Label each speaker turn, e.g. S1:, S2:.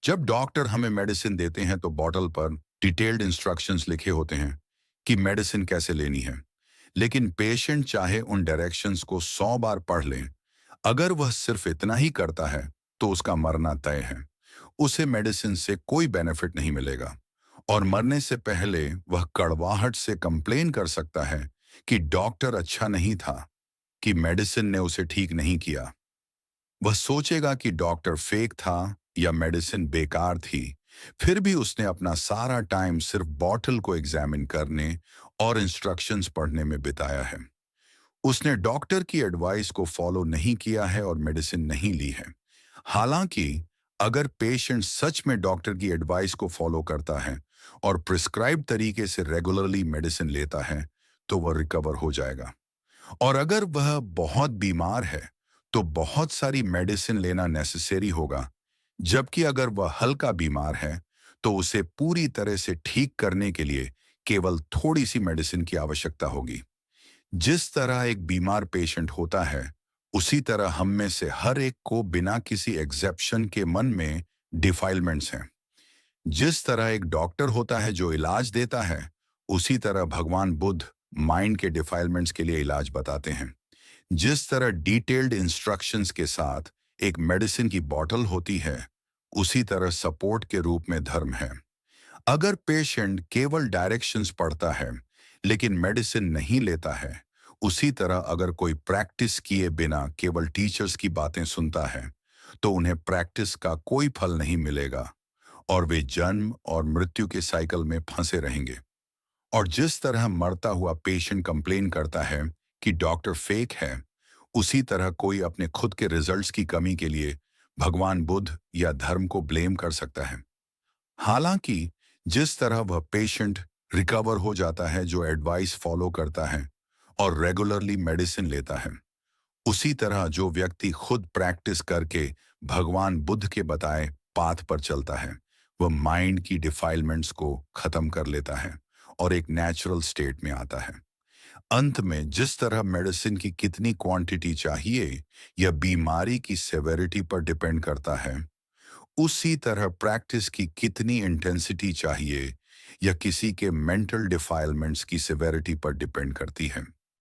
S1: जब डॉक्टर हमें मेडिसिन देते हैं तो बॉटल पर डिटेल्ड इंस्ट्रक्शंस लिखे होते हैं कि मेडिसिन कैसे लेनी है। लेकिन पेशेंट चाहे उन डायरेक्शंस को 100 बार पढ़ लें, अगर वह सिर्फ इतना ही करता है तो उसका मरना तय है। उसे मेडिसिन से कोई बेनिफिट नहीं मिलेगा और मरने से पहले वह कड़वाहट से कंप्लेन कर सकता है कि डॉक्टर अच्छा नहीं था, कि मेडिसिन ने उसे ठीक नहीं किया। वह सोचेगा कि डॉक्टर फेक था या मेडिसिन बेकार थी। फिर भी उसने अपना सारा टाइम सिर्फ बॉटल को एग्जामिन करने और इंस्ट्रक्शंस पढ़ने में बिताया है। उसने डॉक्टर की एडवाइस को फॉलो नहीं किया है और मेडिसिन नहीं ली है। हालांकि अगर पेशेंट सच में डॉक्टर की एडवाइस को फॉलो करता है और प्रिस्क्राइब तरीके से रेगुलरली मेडिसिन लेता है तो वह रिकवर हो जाएगा। और अगर वह बहुत बीमार है तो बहुत सारी मेडिसिन लेना नेसेसरी होगा। जबकि अगर वह हल्का बीमार है तो उसे पूरी तरह से ठीक करने के लिए केवल थोड़ी सी मेडिसिन की आवश्यकता होगी। जिस तरह एक बीमार पेशेंट होता है, उसी तरह हम में से हर एक को बिना किसी एक्सेप्शन के मन में डिफाइलमेंट्स हैं। जिस तरह एक डॉक्टर होता है जो इलाज देता है, उसी तरह भगवान बुद्ध माइंड के डिफाइलमेंट्स के लिए इलाज बताते हैं। जिस तरह डिटेल्ड इंस्ट्रक्शंस के साथ एक मेडिसिन की बॉटल होती है, उसी तरह सपोर्ट के रूप में धर्म है। अगर पेशेंट केवल डायरेक्शंस पढ़ता है लेकिन मेडिसिन नहीं लेता है, उसी तरह अगर कोई प्रैक्टिस किए बिना केवल टीचर्स की बातें सुनता है, तो उन्हें प्रैक्टिस का कोई फल नहीं मिलेगा और वे जन्म और मृत्यु के साइकिल में फंसे रहेंगे। और जिस तरह मरता हुआ पेशेंट कंप्लेन करता है कि डॉक्टर फेक है, उसी तरह कोई अपने खुद के रिजल्ट्स की कमी के लिए भगवान बुद्ध या धर्म को ब्लेम कर सकता है। हालांकि जिस तरह वह पेशेंट रिकवर हो जाता है जो एडवाइस फॉलो करता है और रेगुलरली मेडिसिन लेता है, उसी तरह जो व्यक्ति खुद प्रैक्टिस करके भगवान बुद्ध के बताए पाथ पर चलता है, वह माइंड की डिफाइलमेंट्स को खत्म कर लेता है और एक नेचुरल स्टेट में आता है। अंत में जिस तरह मेडिसिन की कितनी क्वांटिटी चाहिए यह बीमारी की सेवेरिटी पर डिपेंड करता है, उसी तरह प्रैक्टिस की कितनी इंटेंसिटी चाहिए यह किसी के मेंटल डिफाइलमेंट्स की सेवेरिटी पर डिपेंड करती है।